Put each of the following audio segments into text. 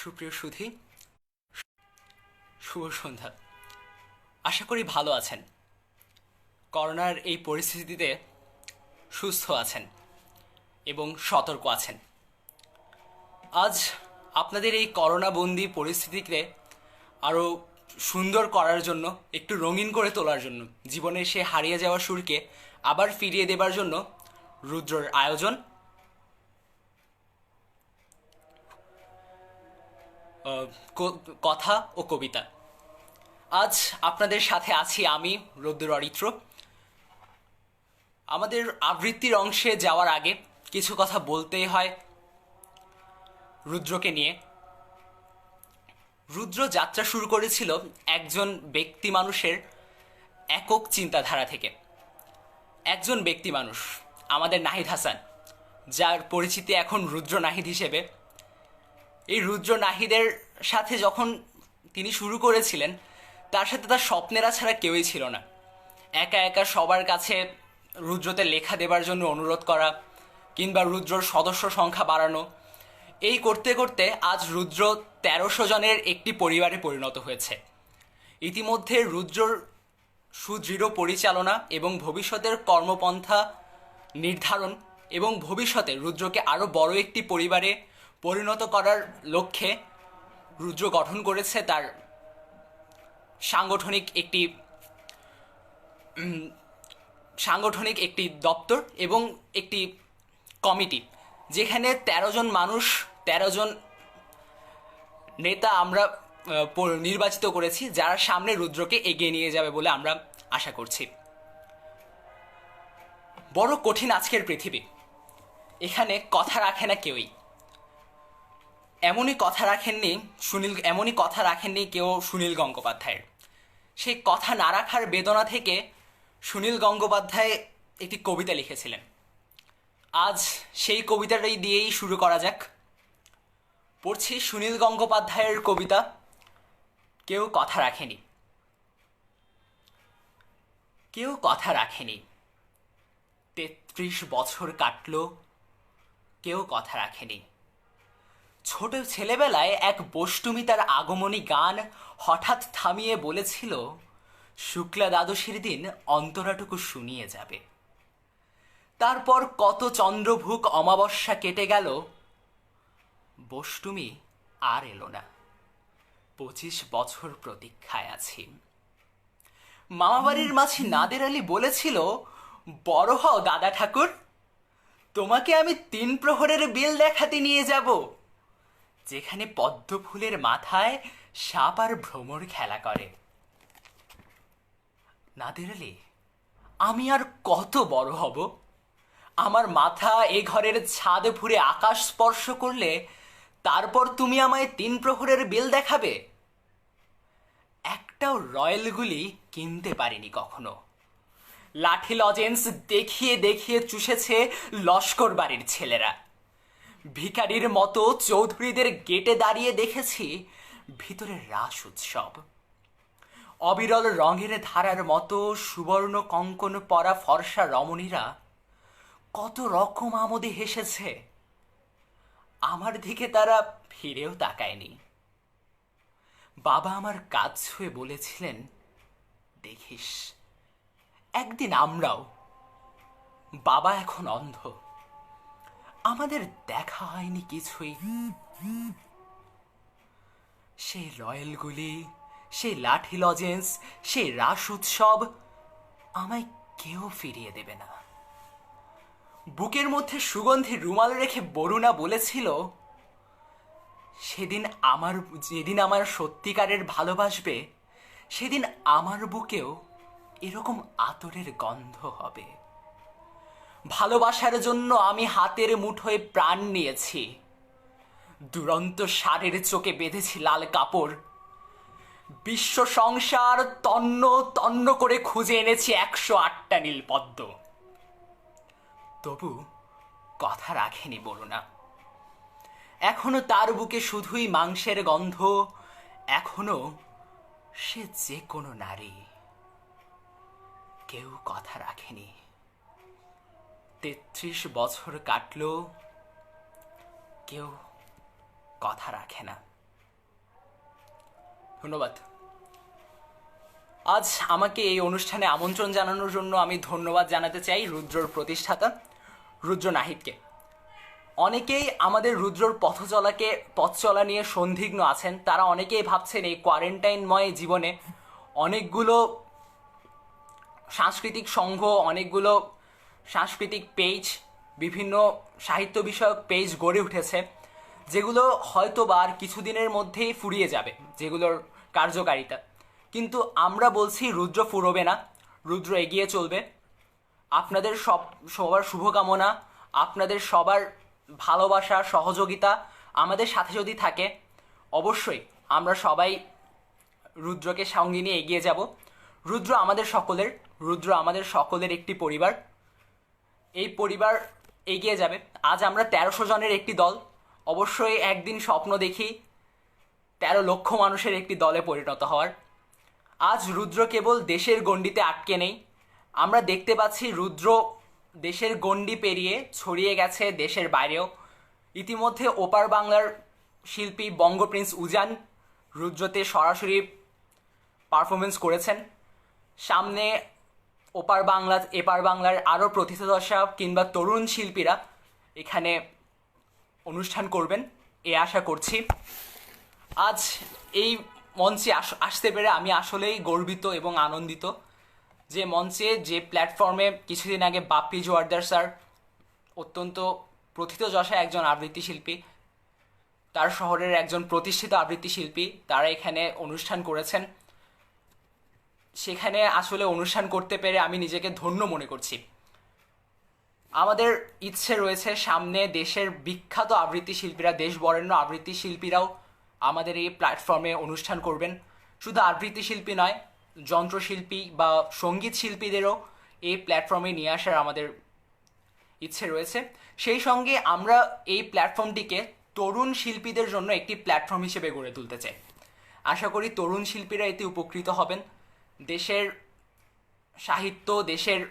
সুপ্রিয় সুধী, শুভ সন্ধ্যা। আশা করি ভালো আছেন, করোনার এই পরিস্থিতিতে সুস্থ আছেন এবং সতর্ক আছেন। আজ আপনাদের এই করোনাবন্দি পরিস্থিতিকে আরও সুন্দর করার জন্য, একটু রঙিন করে তোলার জন্য, জীবনের সে হারিয়ে যাওয়া সুরকে আবার ফিরিয়ে দেবার জন্য রুদ্রর আয়োজন। কথা ও কবিতা। আজ আপনাদের সাথে আছি আমি, রুদ্র অরিত্র। আমাদের আবৃত্তির অংশে যাওয়ার আগে কিছু কথা বলতেই হয় রুদ্রকে নিয়ে। রুদ্র যাত্রা শুরু করেছিল একজন ব্যক্তি মানুষের একক চিন্তাধারা থেকে। একজন ব্যক্তি মানুষ, আমাদের নাহিদ হাসান, যার পরিচিতি এখন রুদ্র নাহিদ হিসেবে। এই রুদ্র নাহিদের সাথে যখন তিনি শুরু করেছিলেন, তার সাথে তার স্বপ্নেরা ছাড়া কেউই ছিল না। একা একা সবার কাছে রুদ্রতে লেখা দেবার জন্য অনুরোধ করা, কিংবা রুদ্রর সদস্য সংখ্যা বাড়ানো, এই করতে করতে আজ রুদ্র ১৩০০ জনের একটি পরিবারে পরিণত হয়েছে। ইতিমধ্যে রুদ্রর সুদৃঢ় পরিচালনা এবং ভবিষ্যতের কর্মপন্থা নির্ধারণ এবং ভবিষ্যতে রুদ্রকে আরও বড় একটি পরিবারে পরিণত করার লক্ষ্যে রুদ্র গঠন করেছে তার সাংগঠনিক একটি দপ্তর এবং একটি কমিটি, যেখানে ১৩ জন মানুষ, ১৩ জন নেতা আমরা নির্বাচিত করেছি, যারা সামনে রুদ্রকে এগিয়ে নিয়ে যাবে বলে আমরা আশা করছি। বড় কঠিন আজকের পৃথিবী, এখানে কথা রাখে না কেউই। এমনই কথা রাখেননি কেউ সুনীল গঙ্গোপাধ্যায়ের। সেই কথা না রাখার বেদনা থেকে সুনীল গঙ্গোপাধ্যায় একটি কবিতা লিখেছিলেন। আজ সেই কবিতাটাই দিয়েই শুরু করা যাক। পড়ছি সুনীল গঙ্গোপাধ্যায়ের কবিতা, কেউ কথা রাখেনি। কেউ কথা রাখেনি, ৩৩ বছর কাটল, কেউ কথা রাখেনি। ছোট ছেলেবেলায় এক বষ্টমী তার আগমনী গান হঠাৎ থামিয়ে বলেছিল, শুক্লা দ্বাদশীর দিন অন্তরাটুকু শুনিয়ে যাবে। তারপর কত চন্দ্রভুক অমাবস্যা কেটে গেল, বষ্টমী আর এলো না। ২৫ বছর প্রতীক্ষায় আছি। মামাবাড়ির মাঝি নাদের আলী বলেছিল, বড় হও দাদা ঠাকুর, তোমাকে আমি ৩ প্রহরের বিল দেখাতে নিয়ে যাব, যেখানে পদ্ম ফুলের মাথায় সাপ আর ভ্রমর খেলা করে। নাদের আলী, আমি আর কত বড় হব? আমার মাথা এ ঘরের ছাদ ফুঁড়ে আকাশ স্পর্শ করলে তারপর তুমি আমায় ৩ প্রহরের বিল দেখাবে? একটাও রয়্যাল গুলি কিনতে পারিনি কখনো। লাঠি লজেন্স দেখিয়ে দেখিয়ে চুষেছে লস্কর বাড়ির ছেলেরা। ভিখারির মতো চৌধুরীদের গেটে দাঁড়িয়ে দেখেছি ভিতরে রাস উৎসব। অবিরল রঙের ধারার মতো সুবর্ণ কঙ্কন পরা ফর্সা রমণীরা কত রকম আমোদে হেসেছে। আমার দিকে তারা ফিরেও তাকায়নি। বাবা আমার কাজ ছুঁয়ে বলেছিলেন, দেখিস একদিন আমরাও। বাবা এখন অন্ধ, আমাদের দেখা হয়নি কিছুই। সেই রয়্যালগুলি, সেই লাঠি লজেন্স, সেই রাস উৎসব আমায় কেউ ফিরিয়ে দেবে না। বুকের মধ্যে সুগন্ধি রুমাল রেখে বরুণা বলেছিল, যেদিন আমার সত্যিকারের ভালোবাসবে, সেদিন আমার বুকেও এরকম আতরের গন্ধ হবে। ভালোবাসার জন্য আমি হাতের মুঠোয় প্রাণ নিয়েছি। দুরন্ত ষাঁড়ের চোখে বেঁধেছি লাল কাপড়। বিশ্ব সংসার তন্ন তন্ন করে খুঁজে এনেছি ১০৮টা নীলপদ্ম। তবু কথা রাখেনি বরুণা। এখনো তার বুকে শুধুই মাংসের গন্ধ, এখনো সে যে কোনো নারী। কেউ কথা রাখেনি। ৩৩ বছর কাটল, কেউ কথা রাখে না। ধন্যবাদ। আজ আমাকে এই অনুষ্ঠানে আমন্ত্রণ জানানোর জন্য আমি ধন্যবাদ জানাতে চাই রুদ্রর প্রতিষ্ঠাতা রুদ্র নাহিদকে। অনেকেই আমাদের রুদ্রর পথ চলা নিয়ে সন্দিগ্ধ আছেন। তারা অনেকেই ভাবছেন এই কোয়ারেন্টাইনময় জীবনে অনেকগুলো সাংস্কৃতিক সংঘ, অনেকগুলো সাংস্কৃতিক পেজ, বিভিন্ন সাহিত্য বিষয়ক পেজ গড়ে উঠেছে, যেগুলো হয়তো বা আর কিছুদিনের মধ্যেই ফুরিয়ে যাবে, যেগুলোর কার্যকারিতা। কিন্তু আমরা বলছি রুদ্র ফুরোবে না, রুদ্র এগিয়ে চলবে। আপনাদের সবার শুভকামনা, আপনাদের সবার ভালোবাসা, সহযোগিতা আমাদের সাথে যদি থাকে, অবশ্যই আমরা সবাই রুদ্রকে সঙ্গে নিয়ে এগিয়ে যাব। রুদ্র আমাদের সকলের একটি পরিবার। এই পরিবার এগিয়ে যাবে। আজ আমরা 1300 জনের একটি দল, অবশ্যই একদিন স্বপ্ন দেখি 13 লক্ষ মানুষের একটি দলে পরিণত হওয়ার। আজ রুদ্র কেবল দেশের গণ্ডিতে আটকে নেই, আমরা দেখতে পাচ্ছি রুদ্র দেশের গণ্ডি পেরিয়ে ছড়িয়ে গেছে দেশের বাইরেও। ইতিমধ্যে ওপার বাংলার শিল্পী বঙ্গ প্রিন্স উজান রুদ্রতে সরাসরি পারফরমেন্স করেছেন। সামনে এপার বাংলার আরও প্রথিতযশা কিংবা তরুণ শিল্পীরা এখানে অনুষ্ঠান করবেন এ আশা করছি। আজ এই মঞ্চে আসতে পেরে আমি আসলেই গর্বিত এবং আনন্দিত। যে মঞ্চে, যে প্ল্যাটফর্মে কিছুদিন আগে বাপ্পি জোয়ারদার স্যার, অত্যন্ত প্রথিতযশা একজন আবৃত্তি শিল্পী, তার শহরের একজন প্রতিষ্ঠিত আবৃত্তি শিল্পী, তারা এখানে অনুষ্ঠান করেছেন। সেখানে আসলে অনুষ্ঠান করতে পেরে আমি নিজেকে ধন্য মনে করছি। আমাদের ইচ্ছে রয়েছে সামনে দেশের বিখ্যাত আবৃত্তি শিল্পীরা, দেশ বরেণ্য আবৃত্তি শিল্পীরাও আমাদের এই প্ল্যাটফর্মে অনুষ্ঠান করবেন। শুধু আবৃত্তি শিল্পী নয়, যন্ত্রশিল্পী বা সঙ্গীত শিল্পীদেরও এই প্ল্যাটফর্মে নিয়ে আসার আমাদের ইচ্ছে রয়েছে। সেই সঙ্গে আমরা এই প্ল্যাটফর্মটিকে তরুণ শিল্পীদের জন্য একটি প্ল্যাটফর্ম হিসেবে গড়ে তুলতে চাই। আশা করি তরুণ শিল্পীরা এতে উপকৃত হবেন, দেশের সাহিত্য, দেশের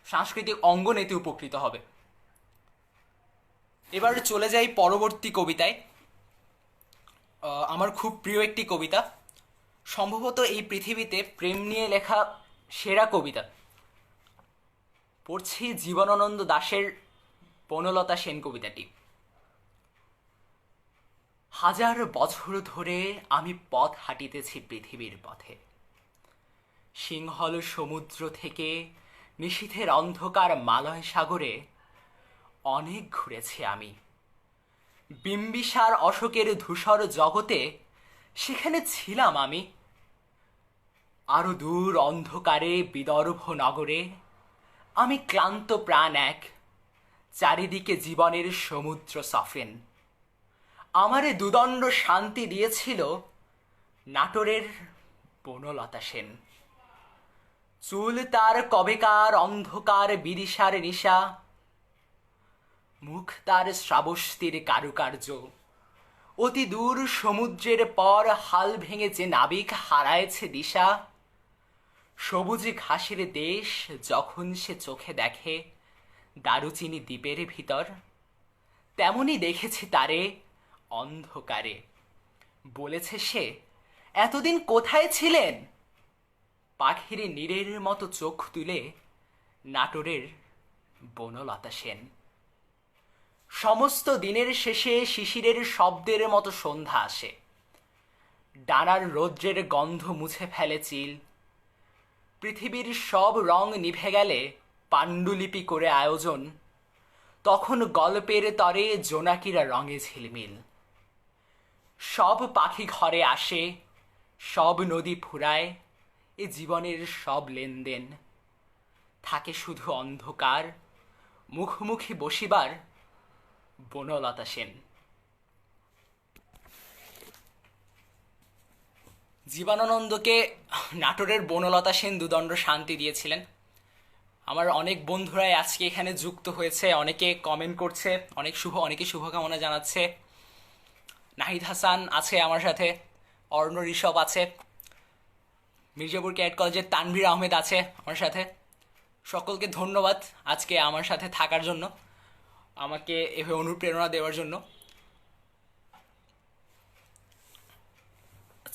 সাংস্কৃতিক অঙ্গন এতে উপকৃত হবে। এবার চলে যাই পরবর্তী কবিতায়। আমার খুব প্রিয় একটি কবিতা, সম্ভবত এই পৃথিবীতে প্রেম নিয়ে লেখা সেরা কবিতা। পড়ছি জীবনানন্দ দাশের বনলতা সেন কবিতাটি। হাজার বছর ধরে আমি পথ হাঁটিতেছি পৃথিবীর পথে, সিংহল সমুদ্র থেকে নিশীথের অন্ধকার মালয় সাগরে অনেক ঘুরেছি আমি। বিম্বিসার অশোকের ধূসর জগতে সেখানে ছিলাম আমি। আরো দূর অন্ধকারে বিদর্ভ নগরে আমি ক্লান্ত প্রাণ এক, চারিদিকে জীবনের সমুদ্র সফেন। আমারে দুদণ্ড শান্তি দিয়েছিল নাটোরের বনলতা সেন। চুল তার কবেকার অন্ধকার বিদিশার নিশা, মুখ তার শ্রাবস্তির কারুকার্য। অতি দূর সমুদ্রের পর হাল ভেঙে যে নাবিক হারায়েছে দিশা, সবুজ ঘাসের দেশ যখন সে চোখে দেখে দারুচিনি দ্বীপের ভিতর, তেমনি দেখেছি তারে অন্ধকারে। বলেছে সে, এতদিন কোথায় ছিলেন? পাখির নীরের মতো চোখ তুলে নাটোরের বনলতা সেন। সমস্ত দিনের শেষে শিশিরের শব্দের মতো সন্ধ্যা আসে, ডানার রৌদ্রের গন্ধ মুছে ফেলে চিল। পৃথিবীর সব রং নিভে গেলে পাণ্ডুলিপি করে আয়োজন, তখন গল্পের তরে জোনাকিরা রঙে ঝিলমিল। সব পাখি ঘরে আসে, সব নদী ফুরায়, এ জীবনের সব লেনদেন। থাকে শুধু অন্ধকার, মুখোমুখি বসিবার বনলতা সেন। জীবনানন্দকে নাটোরের বনলতা সেন দুদণ্ড শান্তি দিয়েছিলেন। আমার অনেক বন্ধুরাই আজকে এখানে যুক্ত হয়েছে, অনেকে কমেন্ট করছে, অনেকে শুভকামনা জানাচ্ছে। নাহিদ হাসান আছে আমার সাথে, অর্ণ ঋষভ আছে, মির্জাপুর ক্যাডেট কলেজের তানভীর আহমেদ আছে আমার সাথে। সকলকে ধন্যবাদ আজকে আমার সাথে থাকার জন্য, আমাকে এভাবে অনুপ্রেরণা দেওয়ার জন্য।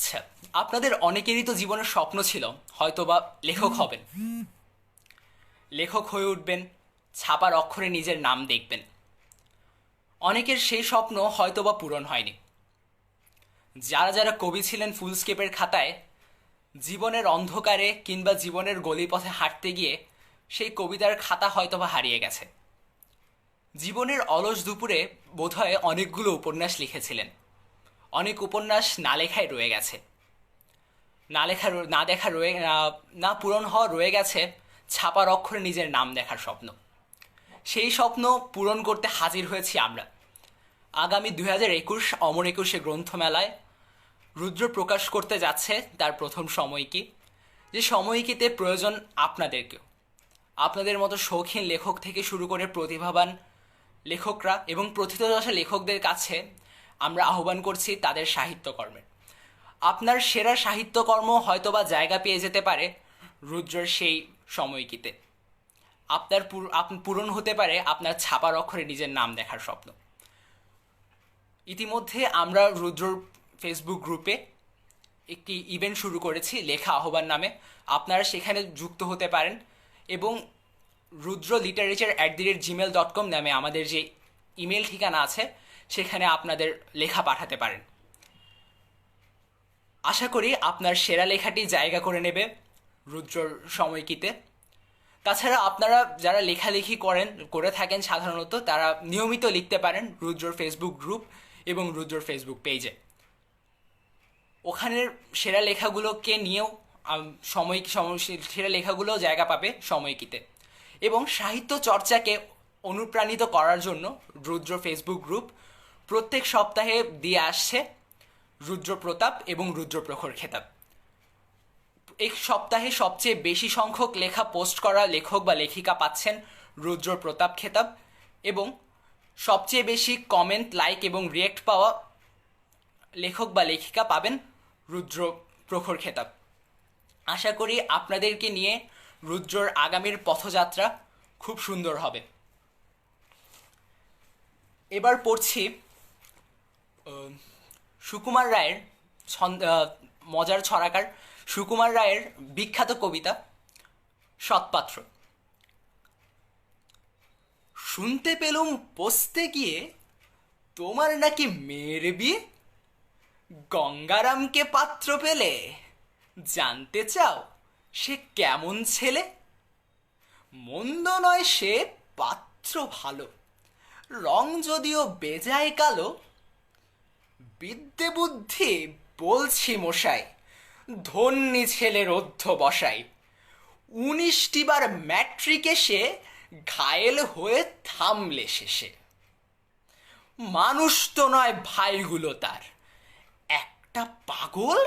আচ্ছা, আপনাদের অনেকেরই তো জীবনের স্বপ্ন ছিল হয়তোবা লেখক হবেন, লেখক হয়ে উঠবেন, ছাপার অক্ষরে নিজের নাম দেখবেন। অনেকের সেই স্বপ্ন হয়তোবা পূরণ হয়নি। যারা যারা কবি ছিলেন ফুলস্কেপের খাতায়, জীবনের অন্ধকারে কিংবা জীবনের গলিপথে হাঁটতে গিয়ে সেই কবিতার খাতা হয়তোবা হারিয়ে গেছে। জীবনের অলস দুপুরে বোধহয় অনেকগুলো উপন্যাস লিখেছিলেন, অনেক উপন্যাস না লেখায় রয়ে গেছে, না লেখা না দেখা রয়ে না পূরণ হওয়া রয়ে গেছে ছাপার অক্ষরে নিজের নাম দেখার স্বপ্ন। সেই স্বপ্ন পূরণ করতে হাজির হয়েছি আমরা। আগামী 2021 অমর একুশে গ্রন্থমেলায় রুদ্র প্রকাশ করতে যাচ্ছে তার প্রথম সময়কি, যে সময়কিতে প্রয়োজন আপনাদেরকেও। আপনাদের মতো শৌখিন লেখক থেকে শুরু করে প্রতিভাবান লেখকরা এবং প্রথিতযশা লেখকদের কাছে আমরা আহ্বান করছি তাদের সাহিত্যকর্মের। আপনার সেরা সাহিত্যকর্ম হয়তোবা জায়গা পেয়ে যেতে পারে রুদ্রের সেই সময়কিতে। আপনার পূরণ হতে পারে আপনার ছাপার অক্ষরে নিজের নাম দেখার স্বপ্ন। ইতিমধ্যে আমরা রুদ্রর ফেসবুক গ্রুপে একটি ইভেন্ট শুরু করেছি লেখা আহ্বান নামে। আপনারা সেখানে যুক্ত হতে পারেন এবং rudroliterature@gmail.com নামে আমাদের যে ইমেল ঠিকানা আছে সেখানে আপনাদের লেখা পাঠাতে পারেন। আশা করি আপনার সেরা লেখাটি জায়গা করে নেবে রুদ্রর সময়কিতে। তাছাড়া আপনারা যারা লেখালেখি করে থাকেন সাধারণত, তারা নিয়মিত লিখতে পারেন রুদ্রর ফেসবুক গ্রুপ এবং রুদ্রর ফেসবুক পেজে। ওখানের সেরা লেখাগুলোকে নিয়েও সেরা লেখাগুলোও জায়গা পাবে সময়কিতে। এবং সাহিত্য চর্চাকে অনুপ্রাণিত করার জন্য রুদ্র ফেসবুক গ্রুপ প্রত্যেক সপ্তাহে দিয়ে আসছে রুদ্র প্রতাপ এবং রুদ্র প্রখর খেতাব। এই সপ্তাহে সবচেয়ে বেশি সংখ্যক লেখা পোস্ট করা লেখক বা লেখিকা পাচ্ছেন রুদ্র প্রতাপ খেতাব, এবং সবচেয়ে বেশি কমেন্ট, লাইক এবং রিয়েক্ট পাওয়া লেখক বা লেখিকা পাবেন রুদ্র প্রখর খেতাব। আশা করি আপনাদেরকে নিয়ে রুদ্রর আগামীর পথযাত্রা খুব সুন্দর হবে। এবার পড়ছি সুকুমার রায়ের মজার ছড়াকার সুকুমার রায়ের বিখ্যাত কবিতা সৎপাত্র। শুনতে পেলুম পোস্তে গিয়ে তোমার নাকি মেয়ের বিয়ে, গঙ্গারামকে পাত্র পেলে জানতে চাও সে কেমন ছেলে। মন্দ নয় সে, পাত্র ভালো, রং যদিও বেজায় কালো। বিদ্যে বুদ্ধি বলছি মশাই, ধন্যী ছেলের অধ্যবসাই। 19টি বার ম্যাট্রিক এসে ঘায়েল হয়ে থামলে শেষে। মানুষ তো নয় ভাইগুলো তার, একটা পাগল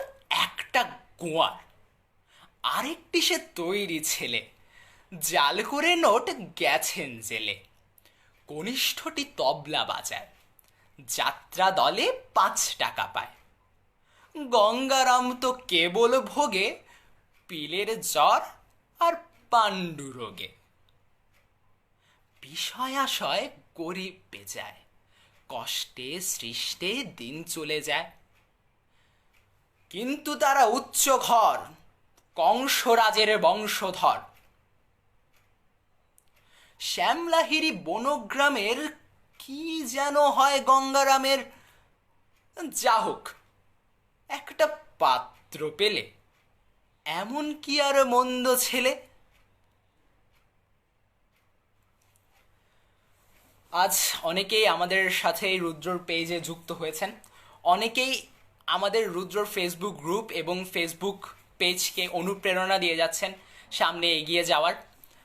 একটা গোয়ার। আরেকটি সে তৈরি ছেলে, জাল করে নোট গেছেন জেলে। কনিষ্ঠটি তবলা বাজায়, যাত্রা দলে 5 টাকা পায়। গঙ্গারাম তো কেবল ভোগে পিলের জ্বর আর পাণ্ডু রোগে। বিষয় আশয় গরিব বেজায়, কষ্টে সৃষ্টে দিন চলে যায়। কিন্তু তারা উচ্চ ঘর, কংসরাজের বংশধর। শ্যামলাহিরি বনগ্রামের কি যেন হয় গঙ্গারামের। যা হোক, একটা পাত্র পেলে এমন কি আর মন্দ ছেলে। আজ অনেকেই আমাদের সাথে এই রুদ্রর পেজে যুক্ত হয়েছেন, অনেকেই আমাদের রুদ্রর ফেসবুক গ্রুপ এবং ফেসবুক পেজকে অনুপ্রেরণা দিয়ে যাচ্ছেন সামনে এগিয়ে যাওয়ার।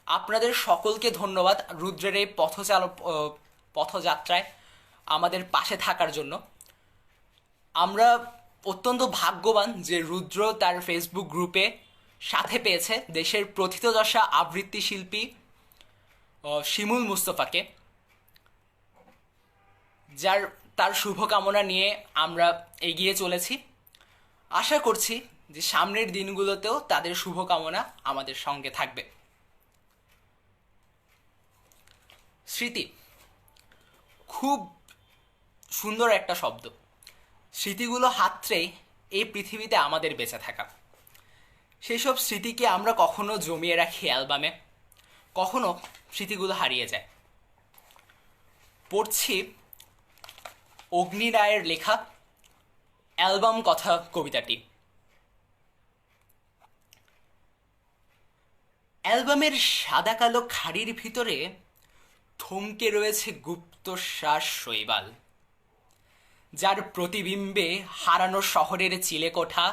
আপনাদের সকলকে ধন্যবাদ রুদ্রের এই পথযাত্রায় আমাদের পাশে থাকার জন্য। আমরা অত্যন্ত ভাগ্যবান যে রুদ্র তার ফেসবুক গ্রুপে সাথে পেয়েছে দেশের প্রথিতযশা আবৃত্তি শিল্পী শিমুল মুস্তফাকে, তার শুভকামনা নিয়ে আমরা এগিয়ে চলেছি। আশা করছি যে সামনের দিনগুলোতেও তাদের শুভকামনা আমাদের সঙ্গে থাকবে। স্মৃতি খুব সুন্দর একটা শব্দ। স্মৃতিগুলো হাতড়েই এই পৃথিবীতে আমাদের বেঁচে থাকা। সেই সব স্মৃতিকে আমরা কখনো জমিয়ে রাখি অ্যালবামে, কখনো স্মৃতিগুলো হারিয়ে যায়। পড়ছি অগ্নি রায়ের লেখা অ্যালবাম কথা কবিতাটি। অ্যালবামের সাদা কালো খাড়ির ভিতরে থমকে রয়েছে গুপ্ত শ্বাস শৈবাল, যার প্রতিবিম্বে হারানো শহরের চিলেকোঠা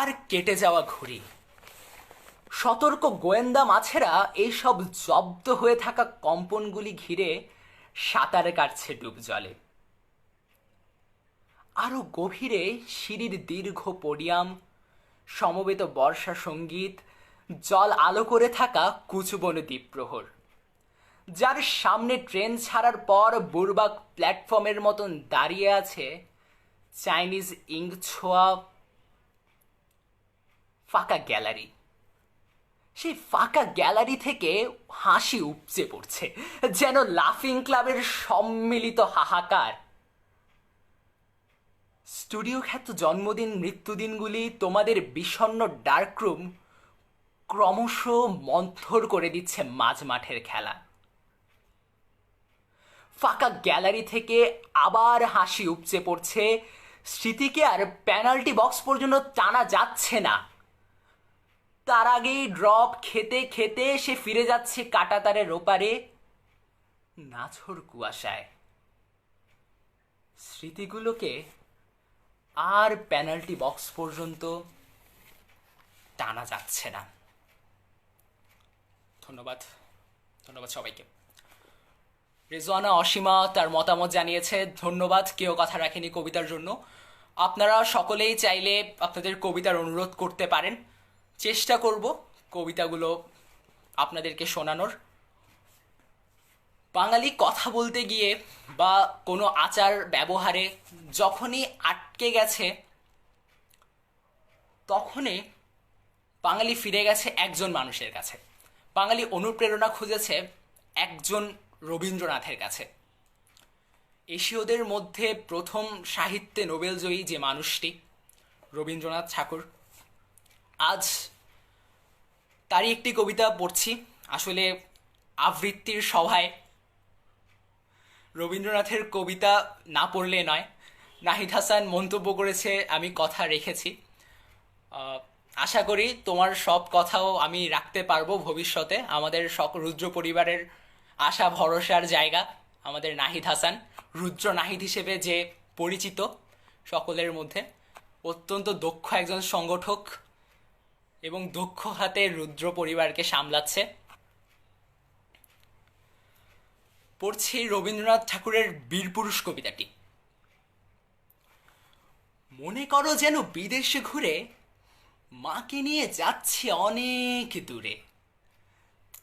আর কেটে যাওয়া ঘুড়ি। সতর্ক গোয়েন্দা মাছেরা এইসব জব্দ হয়ে থাকা কম্পনগুলি ঘিরে সাঁতার কাটছে ডুব জলে। আরো গভীরে সিঁড়ির দীর্ঘ পোডিয়াম, সমবেত বর্ষা সঙ্গীত, জল আলো করে থাকা কুচবন দ্বীপ্রহর, যার সামনে ট্রেন ছাড়ার পর বুরবাক প্ল্যাটফর্মের মতন দাঁড়িয়ে আছে চাইনিজ ইঙ্ক ছোঁয়া ফাঁকা গ্যালারি। সেই ফাঁকা গ্যালারি থেকে হাসি উপচে পড়ছে, যেন লাফিং ক্লাবের সম্মিলিত হাহাকার। স্টুডিও খ্যাত জন্মদিন মৃত্যুদিনগুলি তোমাদের বিষণ্ণ ডার্করুম ক্রমশ মন্থর করে দিচ্ছে মাঝ মাঠের খেলা। ফাঁকা গ্যালারি থেকে আবার হাসি উপচে পড়ছে, স্মৃতিকে আর পেনাল্টি বক্স পর্যন্ত টানা যাচ্ছে না। তার আগেই ড্রপ খেতে খেতে সে ফিরে যাচ্ছে কাঁটাতারের ওপারে নাছোড় কুয়াশায়। স্মৃতিগুলোকে আর পেনাল্টি বক্স পর্যন্ত টানা যাচ্ছে না। ধন্যবাদ সবাইকে। রেজওয়ানা অসীমা তার মতামত জানিয়েছে, ধন্যবাদ। কেউ কথা রাখেনি কবিতার জন্য। আপনারা সকলেই চাইলে আপনাদের কবিতার অনুরোধ করতে পারেন, চেষ্টা করব কবিতাগুলো আপনাদেরকে শোনানোর। বাঙালি কথা বলতে গিয়ে বা কোনো আচার ব্যবহারে যখনই আটকে গেছে, তখনই বাঙালি ফিরে গেছে একজন মানুষের কাছে। বাঙালি অনুপ্রেরণা খুঁজেছে একজন রবীন্দ্রনাথের কাছে। এশীয়দের মধ্যে প্রথম সাহিত্যে নোবেলজয়ী যে মানুষটি, রবীন্দ্রনাথ ঠাকুর। আজ তারই একটি কবিতা পড়ছি। আসলে আবৃত্তির সভায় রবীন্দ্রনাথের কবিতা না পড়লে নয়। নাহিদ হাসান মন্তব্য করেছে আমি কথা রেখেছি। আশা করি তোমার সব কথাও আমি রাখতে পারবো ভবিষ্যতে। আমাদের রুদ্র পরিবারের আশা ভরসার জায়গা আমাদের নাহিদ হাসান, রুদ্র নাহিদ হিসেবে যে পরিচিত সকলের মধ্যে। অত্যন্ত দক্ষ একজন সংগঠক এবং দক্ষ হাতে রুদ্র পরিবারকে সামলাচ্ছে। পড়ছি রবীন্দ্রনাথ ঠাকুরের বীরপুরুষ কবিতাটি। মনে করো যেন বিদেশে ঘুরে মাকে নিয়ে যাচ্ছি অনেক দূরে।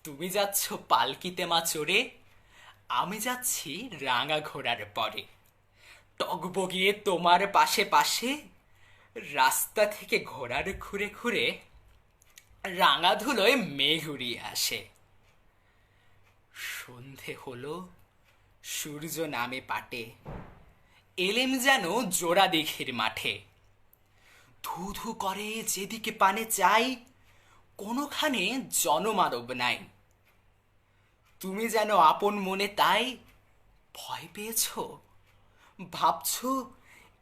তুমি যাচ্ছ পালকিতে মা চড়ে, আমি যাচ্ছি রাঙা ঘোড়ার পরে। টগবগিয়ে তোমার পাশে পাশে, রাস্তা থেকে ঘোড়ার ঘুরে ঘুরে রাঙা ধুলোয় মেঘ উড়িয়ে আসে। সন্ধে হলো, সূর্য নামে পাটে, এলেম যেন জোড়া দিঘির মাঠে। ধু ধু করে যেদিকে পানে চাই, কোনোখানে জনমানব নাই। তুমি যেন আপন মনে তাই ভয় পেয়েছ, ভাবছ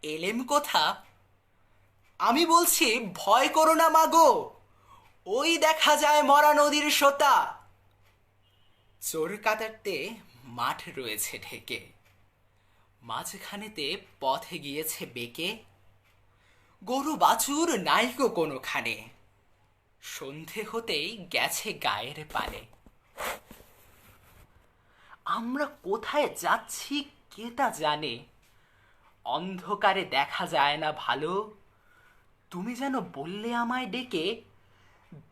এলেম কোথা। আমি বলছি ভয় করো না মাগো, ওই দেখা যায় মরা নদীর সোতা। চোর কাটাতে মাঠ রয়েছে ঢেকে, মাঝখানেতে পথে গিয়েছে বেঁকে। গরু বাছুর নাইকো কোনোখানে, সন্ধে হতেই গেছে গায়ের পানে। আমরা কোথায় যাচ্ছি কে তা জানে, অন্ধকারে দেখা যায় না ভালো। তুমি যেন বললে আমায় ডেকে,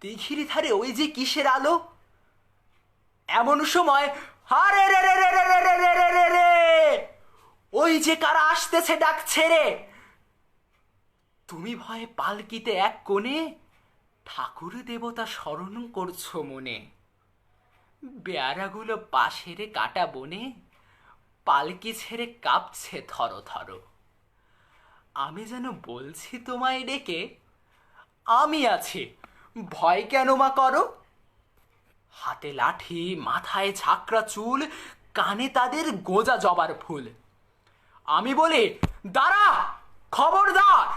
দিঘির ধারে ওই যে কিসের আলো। এমন সময় হারে রে রে রে রে রে রে রে রে রে, ওই যে কারা আসতেছে ডাকছে রে। তুমি ভয়ে পালকিতে এক কোণে ঠাকুর দেবতা স্মরণ করছো মনে। বেয়ারাগুলো পাশেরে কাটা বনে পালকি ছেড়ে কাঁপছে থর থর। আমি যেন বলছি তোমায় ডেকে, আমি আছি, ভয় কেন মা করো। হাতে লাঠি, মাথায় ঝাঁকড়া চুল, কানে তাদের গোজা জবার ফুল। আমি বলি, দাঁড়া, খবরদার,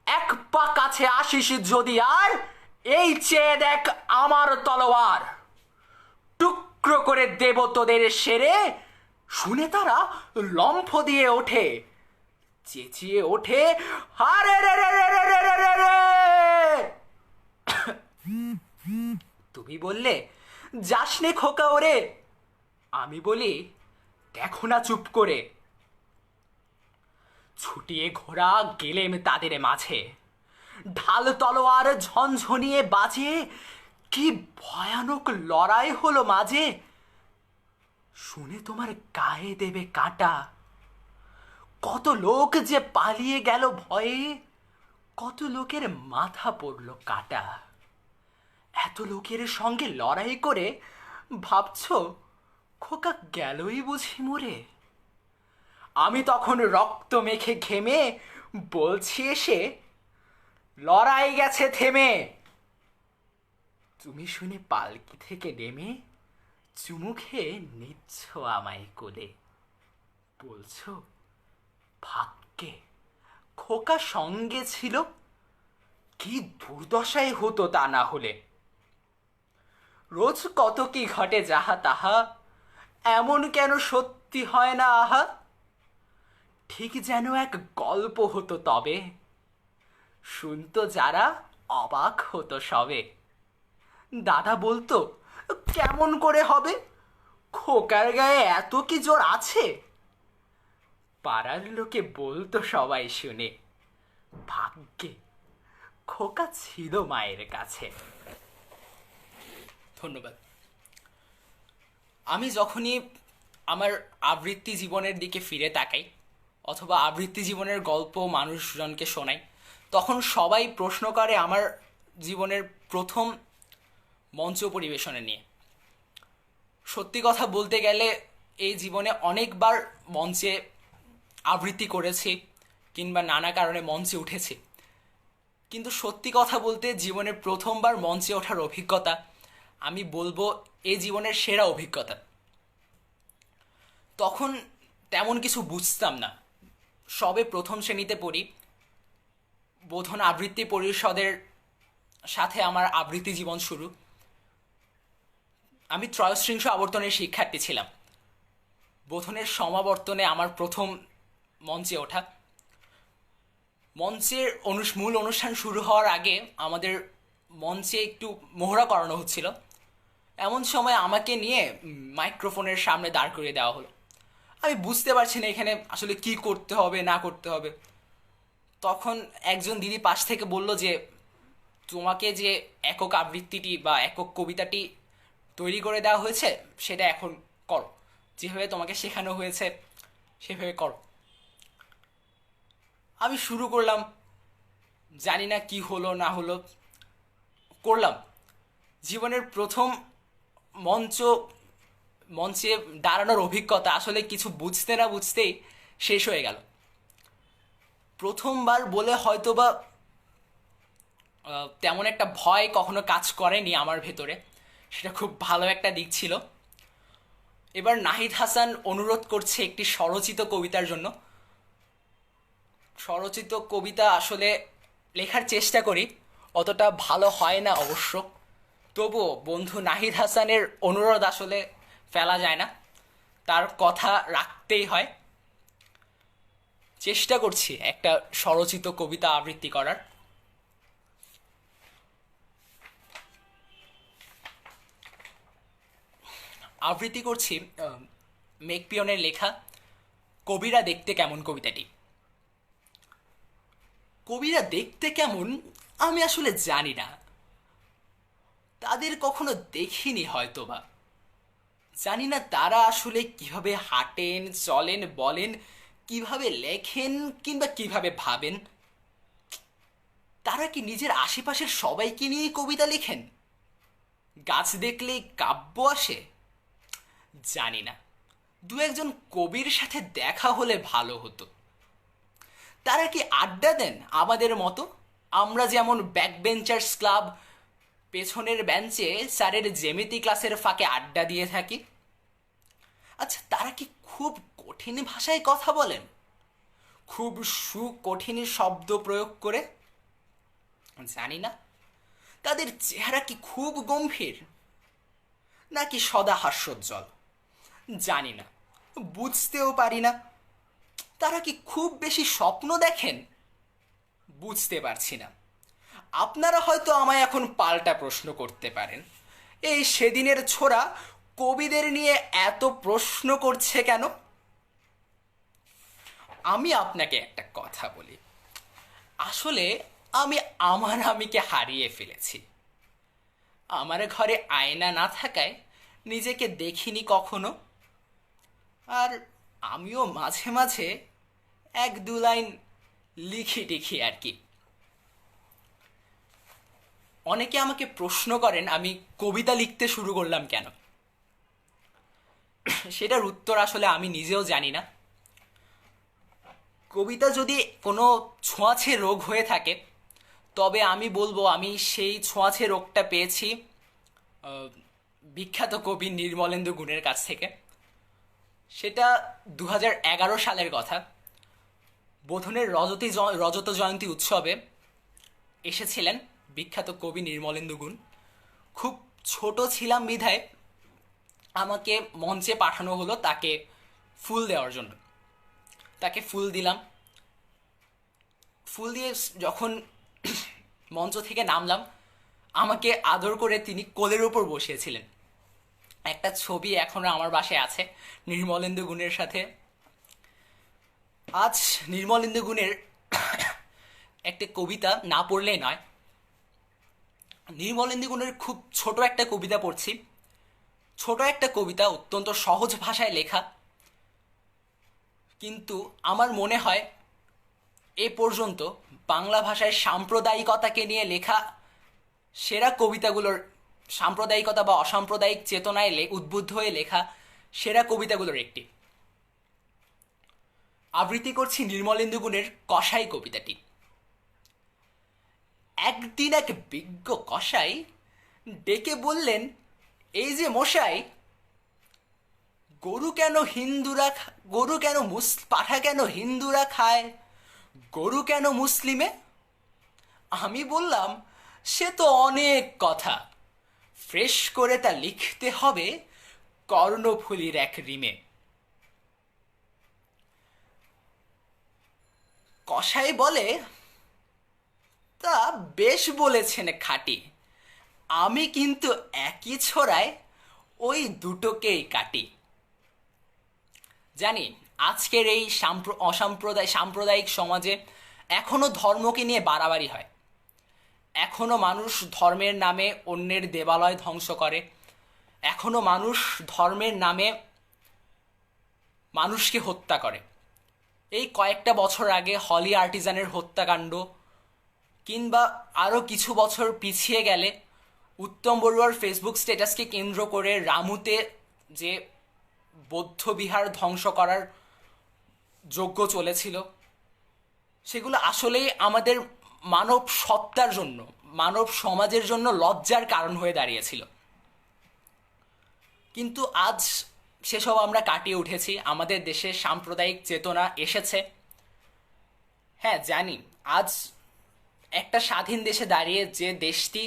এক পা কাছে আসিস যদি আর, এই চেয়ে দেখ আমার তলোয়ার, টুকরো করে দেব তোদের সেরে। শুনে তারা লম্ফ দিয়ে ওঠে, চেঁচিয়ে ওঠে, আরে রে রে রে রে রে রে রে রে। তুমি বললে, যাসনে খোকা ওরে। আমি বলি, দেখো না চুপ করে। ছুটিয়ে ঘোড়া গেলেম তাদের মাঝে, ঢাল তলোয়ার ঝনঝনিয়ে বাজে, কি ভয়ানক লড়াই হলো মাঝে। শুনে তোমার গায়ে দেবে কাঁটা, কত লোক যে পালিয়ে গেল ভয়ে, কত লোকের মাথা পড়ল কাটা। এত লোকের সঙ্গে লড়াই করে ভাবছো খোকা গেলই বুঝি মরে। আমি তখন রক্ত মেখে ঘেমে বলছি এসে, লড়াই গেছে থেমে। তুমি শুনে পালকি থেকে নেমে চুমু খেয়ে নিচ্ছ আমায় কোলে, বলছো ভাগ্যে খোকা সঙ্গে ছিল, কি দুর্দশাই হতো তা না হলে। রোজ কত কি ঘটে যাহা তাহা, এমন কেন সত্যি হয় না আহা। ঠিক যেন এক গল্প হতো তবে, শুনতো যারা অবাক হতো সবে। দাদা বলতো, কেমন করে হবে, খোকার গায়ে এত কি জোর আছে। পাড়ার লোকে বলতো সবাই শুনে, ভাগ্যে খোকা ছিল মায়ের কাছে। ধন্যবাদ। আমি যখনই আমার আবৃত্তি জীবনের দিকে ফিরে তাকাই অথবা আবৃত্তি জীবনের গল্প মানুষজনকে শোনাই, তখন সবাই প্রশ্ন করে আমার জীবনের প্রথম মঞ্চ পরিবেশনে নিয়ে। সত্যি কথা বলতে গেলে এই জীবনে অনেকবার মঞ্চে আবৃত্তি করেছি কিংবা নানা কারণে মঞ্চে উঠেছি, কিন্তু সত্যি কথা বলতে জীবনের প্রথমবার মঞ্চে ওঠার অভিজ্ঞতা আমি বলবো এই জীবনের সেরা অভিজ্ঞতা। তখন তেমন কিছু বুঝতাম না, সবে প্রথম শ্রেণীতে পড়ি। বোধন আবৃত্তি পরিষদের সাথে আমার আবৃত্তি জীবন শুরু। আমি ত্রয়োশ্রিংশ আবর্তনের শিক্ষার্থী ছিলাম। বোধনের সমাবর্তনে আমার প্রথম মঞ্চে ওঠা। মঞ্চের মূল অনুষ্ঠান শুরু হওয়ার আগে আমাদের মঞ্চে একটু মহড়া করানো হচ্ছিল। এমন সময় আমাকে নিয়ে মাইক্রোফোনের সামনে দাঁড় করিয়ে দেওয়া হলো। আমি বুঝতে পারছি না এখানে আসলে কি করতে হবে না করতে হবে। তখন একজন দিদি পাশ থেকে বলল যে, তোমাকে যে একক আবৃত্তিটি বা একক কবিতাটি তৈরি করে দেওয়া হয়েছে সেটা এখন করো, যেভাবে তোমাকে শেখানো হয়েছে সেভাবে করো। আমি শুরু করলাম, জানি না কি হলো না হলো, করলাম। জীবনের প্রথম মঞ্চে দাঁড়ানোর অভিজ্ঞতা আসলে কিছু বুঝতে না বুঝতেই শেষ হয়ে গেল। প্রথমবার বলে হয়তো বা তেমন একটা ভয় কখনো কাজ করেনি আমার ভেতরে, সেটা খুব ভালো একটা দিক ছিল। এবার নাহিদ হাসান অনুরোধ করছে একটি স্বরচিত কবিতার জন্য। স্বরচিত কবিতা আসলে লেখার চেষ্টা করি, অতটা ভালো হয় না অবশ্য, তবুও বন্ধু নাহিদ হাসানের অনুরোধ আসলে ফেলা যায় না, তার কথা রাখতেই হয়। চেষ্টা করছি একটা স্বরচিত কবিতা আবৃত্তি করার। আবৃত্তি করছি মেকপিয়নের লেখা কবিরা দেখতে কেমন কবিতাটি। কবিরা দেখতে কেমন আমি আসলে জানি না, তাদের কখনো দেখিনি হয়তোবা। জানি না তারা আসলে কিভাবে হাঁটেন, চলেন, বলেন, কিভাবে লেখেন কিংবা কিভাবে ভাবেন। তারা কি নিজের আশেপাশের সবাইকে নিয়েই কবিতা লেখেন? গাছ দেখলেই কাব্য আসে? জানি না, দু একজন কবির সাথে দেখা হলে ভালো হতো। তারা কি আড্ডা দেন আমাদের মতো? আমরা যেমন ব্যাক বেঞ্চার্স ক্লাব পেছনের বেঞ্চে স্যারের জ্যামিতি ক্লাসের ফাঁকে আড্ডা দিয়ে থাকি। আচ্ছা, তারা কি খুব কঠিন ভাষায় কথা বলেন, খুব সুকঠিন শব্দ প্রয়োগ করে? জানি না। তাদের চেহারা কি খুব গম্ভীর, নাকি সদা হাস্যোজ্জ্বল? জানি না, বুঝতেও পারি না। তারা কি খুব বেশি স্বপ্ন দেখেন? বুঝতে পারছি না। আপনারা হয়তো আমায় এখন পাল্টা প্রশ্ন করতে পারেন, এই সেদিনের ছোড়া কবিদের নিয়ে এত প্রশ্ন করছে কেন? আমি আপনাকে একটা কথা বলি, আসলে আমি আমিকে হারিয়ে ফেলেছি। আমার ঘরে আয়না না থাকায় নিজেকে দেখিনি কখনো। আর আমিও মাঝে মাঝে এক দু লাইন লিখি টিখি আর কি। অনেকে আমাকে প্রশ্ন করেন আমি কবিতা লিখতে শুরু করলাম কেন। সেটার উত্তর আসলে আমি নিজেও জানি না। কবিতা যদি কোনো ছোঁয়াচে রোগ হয়ে থাকে, তবে আমি বলবো আমি সেই ছোঁয়াচে রোগটা পেয়েছি বিখ্যাত কবি নির্মলেন্দু গুণের কাছ থেকে। সেটা 2011 সালের কথা। বোধনের রজত জয়ন্তী উৎসবে এসেছিলেন বিখ্যাত কবি নির্মলেন্দু গুণ। খুব ছোট ছিলাম বিধায় আমাকে মঞ্চে পাঠানো হলো তাকে ফুল দেওয়ার জন্য। তাকে ফুল দিলাম। ফুল দিয়ে যখন মঞ্চ থেকে নামলাম, আমাকে আদর করে তিনি কোলের ওপর বসিয়েছিলেন। একটা ছবি এখনো আমার বাসায় আছে নির্মলেন্দু গুণের সাথে। আজ নির্মলেন্দু গুণের একটা কবিতা না পড়লেই নয়। নির্মলেন্দু গুণের খুব ছোট একটা কবিতা পড়ছি। ছোট একটা কবিতা, অত্যন্ত সহজ ভাষায় লেখা, কিন্তু আমার মনে হয় এ পর্যন্ত বাংলা ভাষায় সাম্প্রদায়িকতাকে নিয়ে লেখা সেরা কবিতাগুলোর, সাম্প্রদায়িকতা বা অসাম্প্রদায়িক চেতনায় উদ্বুদ্ধ হয়ে লেখা সেরা কবিতাগুলোর একটি। আবৃত্তি করছি নির্মলেন্দু গুণের কসাই কবিতাটি। একদিন এক বিজ্ঞ কসাই ডেকে বললেন, এই যে মশাই, গরু কেন পাঠা কেন হিন্দুরা খায়, গরু কেন মুসলিমে? আমি বললাম, সে তো অনেক কথা, ফ্রেশ করে তা লিখতে হবে কর্ণফুলীর এক রিমে। কসাই বলে, তা বেশ বলেছেন খাঁটি, আমি কিন্তু একই ছোড়ায় ওই দুটোকেই কাটি। জানি আজকের এই সাম্প্রদায়িক সমাজে এখনো ধর্মকে নিয়ে বাড়াবাড়ি হয়। এখনো মানুষ ধর্মের নামে অন্যের দেবালয় ধ্বংস করে। এখনো মানুষ ধর্মের নামে মানুষকে হত্যা করে। এই কয়েকটা বছর আগে হলি আর্টিজানের হত্যাকাণ্ড, কিংবা আরও কিছু বছর পিছিয়ে গেলে উত্তম বড়ুয়ার ফেসবুক স্ট্যাটাসকে কেন্দ্র করে রামুতে যে বৌদ্ধ বিহার ধ্বংস করার যজ্ঞ চলেছিল, সেগুলো আসলেই আমাদের মানব সত্তার জন্য, মানব সমাজের জন্য লজ্জার কারণ হয়ে দাঁড়িয়েছিল। কিন্তু আজ সেসব আমরা কাটিয়ে উঠেছি, আমাদের দেশে সাম্প্রদায়িক চেতনা এসেছে। হ্যাঁ জানি, আজ একটা স্বাধীন দেশে দাঁড়িয়ে যে দেশটি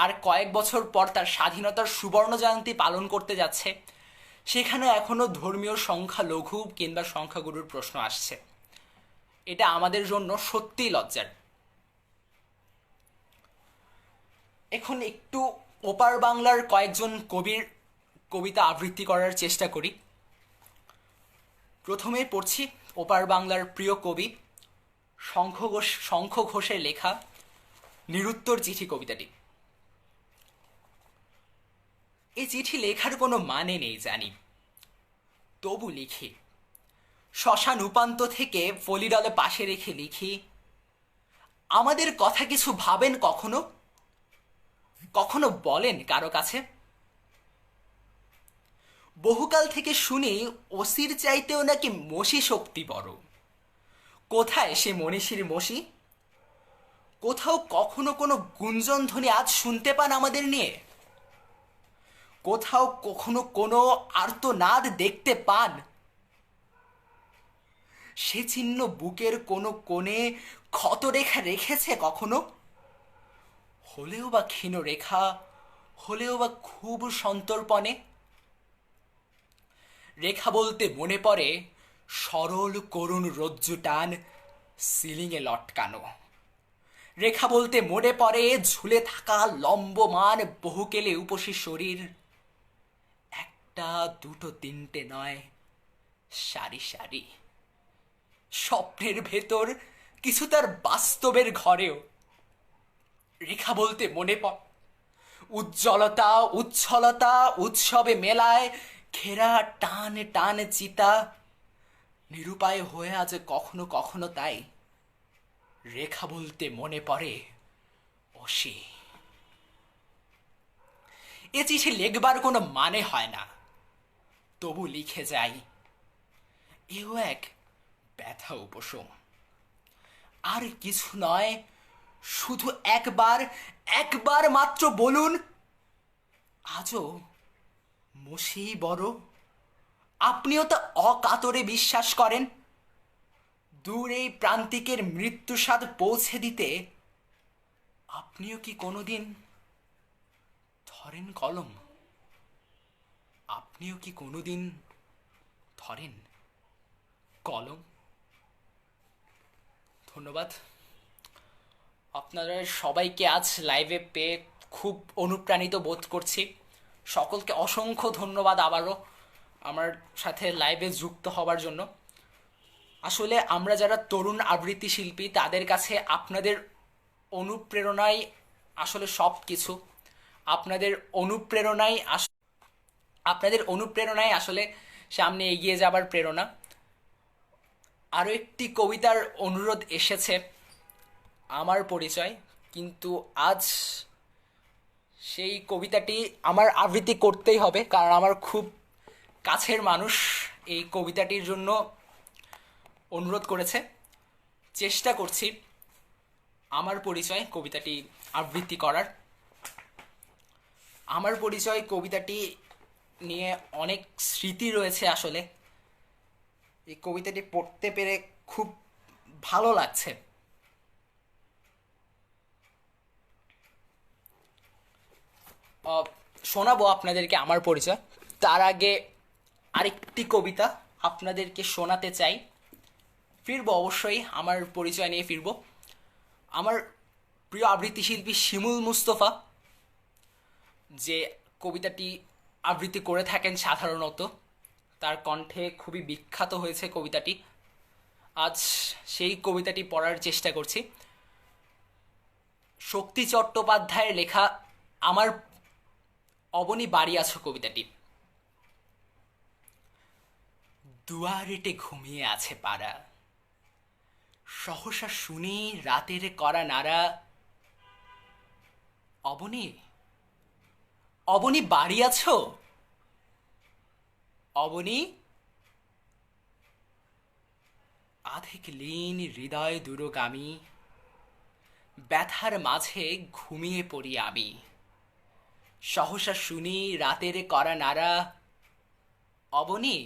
আর কয়েক বছর পর তার স্বাধীনতার সুবর্ণ জয়ন্তী পালন করতে যাচ্ছে, সেখানে এখনো ধর্মীয় সংখ্যালঘু কিংবা সংখ্যাগুরুর প্রশ্ন আসছে। এটা আমাদের জন্য সত্যিই লজ্জার। এখন একটু ওপার বাংলার কয়েকজন কবির কবিতা আবৃত্তি করার চেষ্টা করি। প্রথমে পড়ছি ওপার বাংলার প্রিয় কবি শঙ্খ ঘোষের লেখা নিরুত্তর চিঠি কবিতাটি। এই চিঠি লেখার কোনো মানে নেই জানি, তবু লিখি। শ্মশান উপান্ত থেকে ফলিডলে পাশে রেখে লিখি, আমাদের কথা কিছু ভাবেন কখনো, কখনো বলেন কারো কাছে? বহুকাল থেকে শুনি ওসির চাইতেও নাকি মসি শক্তি বড়, কোথায় সে মনীষীর মসি? কোথাও কখনো কোনো গুঞ্জন ধ্বনি আজ শুনতে পান আমাদের নিয়ে? কোথাও কখনো কোনো আর্তনাদ দেখতে পান? সে চিহ্ন বুকের কোনো কোণে ক্ষতরেখা রেখেছে কখনো? হলেও বা ক্ষীণ রেখা, হলেও বা খুব সন্তর্পণে। রেখা বলতে মনে পড়ে সরল করুণ রজ্জু টান সিলিংয়ে লটকানো। রেখা বলতে মনে পড়ে ঝুলে থাকা লম্বমান বহুকেলে উপসী শরীর, একটা দুটো তিনটে নয়, সারি সারি। স্বপ্নের ভেতর কিছু তার বাস্তবের ঘরেও। রেখা বলতে মনে পড়ে উজ্জ্বলতা উচ্ছলতা উৎসবে মেলায় ঘেরা টান টান চিতা, নিরুপায় হয়ে আজ কখনো কখনো তাই। রেখা বলতে মনে পড়ে অসি। এ চিঠি লেখবার কোনো মানে হয় না, তবু লিখে যাই। এও এক ব্যথা উপশম। আর কিছু নয়, শুধু একবার, একবার মাত্র বলুন, আজও মসেই বড়। আপনিও তা অকাতরে বিশ্বাস করেন? দূর এই প্রান্তিকের মৃত্যুস্বাদ পৌঁছে দিতে আপনিও কি কোনোদিন ধরেন কলম? আপনিও কি কোনোদিন ধরেন কলম? ধন্যবাদ। আপনারা সবাইকে আজ লাইভে পেয়ে খুব অনুপ্রাণিত বোধ করছি। সকলকে অসংখ্য ধন্যবাদ আবারও আমার সাথে লাইভে যুক্ত হবার জন্য। আসলে আমরা যারা তরুণ আবৃত্তি শিল্পী, তাদের কাছে আপনাদের অনুপ্রেরণাই আসলে সব কিছু। আপনাদের অনুপ্রেরণাই আপনাদের অনুপ্রেরণাই আসলে সামনে এগিয়ে যাবার প্রেরণা। আরও একটি কবিতার অনুরোধ এসেছে, আমার পরিচয়, কিন্তু আজ সেই কবিতাটি আমার আবৃত্তি করতেই হবে, কারণ আমার খুব কাছের মানুষ এই কবিতাটির জন্য অনুরোধ করেছে। চেষ্টা করছি আমার পরিচয় কবিতাটি আবৃত্তি করার। আমার পরিচয় কবিতাটি নিয়ে অনেক স্মৃতি রয়েছে। আসলে এই কবিতাটি পড়তে পেরে খুব ভালো লাগছে। শোনাবো আপনাদেরকে আমার পরিচয়। তার আগে আরেকটি কবিতা আপনাদেরকে শোনাতে চাই। ফিরবো অবশ্যই, আমার পরিচয় নিয়ে ফিরবো। আমার প্রিয় আবৃত্তি শিল্পী শিমুল মুস্তফা যে কবিতাটি আবৃত্তি করে থাকেন সাধারণত, তার কণ্ঠে খুবই বিখ্যাত হয়েছে কবিতাটি। আজ সেই কবিতাটি পড়ার চেষ্টা করছি। শক্তি চট্টোপাধ্যায়ের লেখা আমার অবনী বাড়ি আছো কবিতাটি। দুয়ারেটে ঘুমিয়ে আছে পাড়া, সহসা শুনি রাতের করা নাড়া। অবনী, অবনী বাড়ি আছো? অবনী, আধেক লীন হৃদয় দূরগামী, ব্যথার মাঝে ঘুমিয়ে পড়ি আমি। সহসা শুনি রাতের করা নাড়া। অবনী,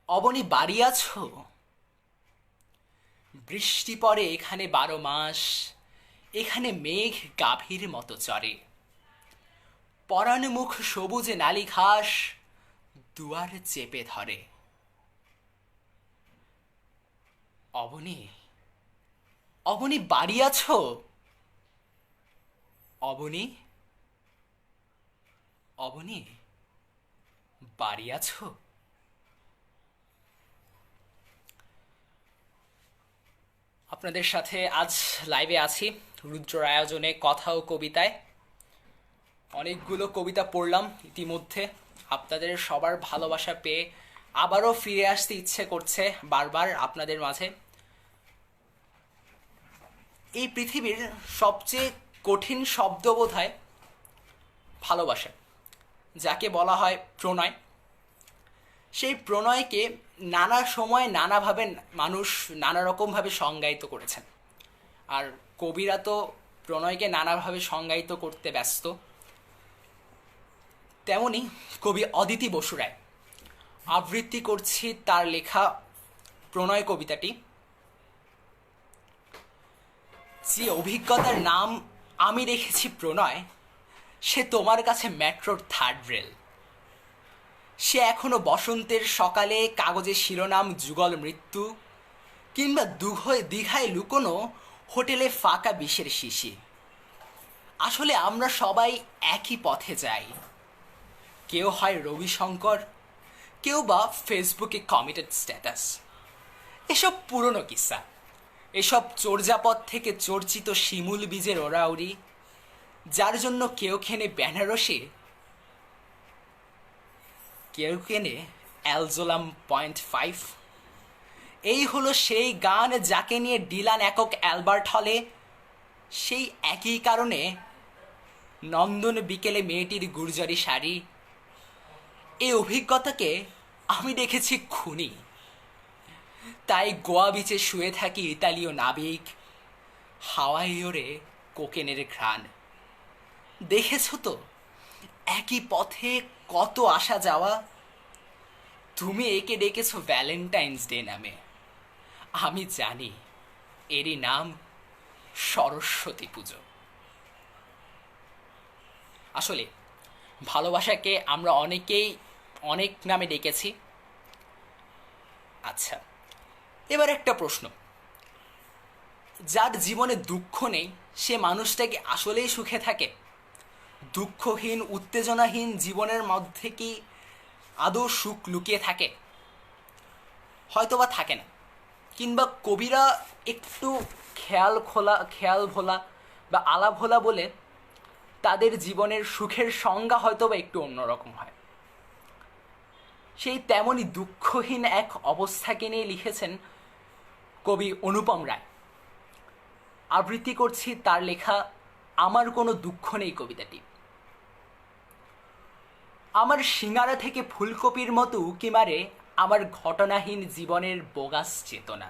অবনী বাড়ি আছো? বৃষ্টি পড়ে এখানে 12 মাস, এখানে মেঘ গাভীর মতো চড়ে। পরাণ মুখ সবুজে নালি ঘাস দুয়ার চেপে ধরে। অবনী, অবনী বাড়ি আছো? অবনী, অবনী বাড়ি আছো? আপনাদের সাথে আজ লাইভে আছি রুদ্রর আয়োজনে কথা ও কবিতায়। অনেকগুলো কবিতা পড়লাম ইতিমধ্যে। আপনাদের সবার ভালোবাসা পেয়ে আবারও ফিরে আসতে ইচ্ছে করছে বারবার আপনাদের মাঝে। এই পৃথিবীর সবচেয়ে কঠিন শব্দ বোধহয় ভালোবাসা, যাকে বলা হয় প্রণয়। সেই প্রণয়কে নানা সময় নানাভাবে মানুষ নানা রকমভাবে সংজ্ঞায়িত করেছেন। আর কবিরা তো প্রণয়কে নানাভাবে সংজ্ঞায়িত করতে ব্যস্ত। তেমনি কবি অদিতি বসু রায়, আবৃত্তি করছি তার লেখা প্রণয় কবিতাটি। যে অভিজ্ঞতার নাম আমি রেখেছি প্রণয়, সে তোমার কাছে মেট্রোর থার্ড রেল। সে এখনো বসন্তের সকালে কাগজে শিরোনাম যুগল মৃত্যু, কিংবা দীঘায় লুকোনো হোটেলে ফাঁকা বিষের শিশি। আসলে আমরা সবাই একই পথে যাই। কেউ হয় রবিশঙ্কর, কেউ বা ফেসবুকে কমিটেড স্ট্যাটাস। এসব পুরনো কিস্সা, এসব চর্যাপদ থেকে চর্চিত শিমুল বীজের ওরাউরি, যার জন্য কেউ কেনে বেনারসি, কেউ কেনে অ্যালজোলাম 0.5। এই হলো সেই গান যাকে নিয়ে ডিলান একক অ্যালবার্ট হলে, সেই একই কারণে নন্দন বিকেলে মেয়েটির গুর্জরি শাড়ি। এই অভিজ্ঞতাকে আমি দেখেছি খুনি, তাই গোয়া বিচে শুয়ে থাকি ইতালীয় নাবিক, হাওয়াই ওরে কোকেনের ঘ্রাণ। দেখেছ তো একই পথে কত আসা যাওয়া। তুমি একে ডেকেছ ভ্যালেন্টাইন্স ডে নামে, আমি জানি এরই নাম সরস্বতী পুজো। আসলে ভালোবাসাকে আমরা অনেকেই অনেক নামে ডেকেছি। আচ্ছা, এবার একটা প্রশ্ন, যার জীবনে দুঃখ নেই সে মানুষটা কি আসলেই সুখে থাকে? দুঃখহীন উত্তেজনাহীন জীবনের মধ্যে কি আদৌ সুখ লুকিয়ে থাকে? হয়তোবা থাকে না, কিংবা কবিরা একটু খেয়াল ভোলা বা আলা ভোলা বলে তাদের জীবনের সুখের সংজ্ঞা হয়তোবা একটু অন্যরকম হয়। সেই তেমনই দুঃখহীন এক অবস্থাকে নিয়ে লিখেছেন কবি অনুপম রায়। আবৃত্তি করছি তার লেখা আমার কোনো দুঃখ নেই কবিতাটি। আমার সিঙ্গারা থেকে ফুলকপির মতো উঁকি মারে আমার ঘটনাহীন জীবনের বোগাস চেতনা।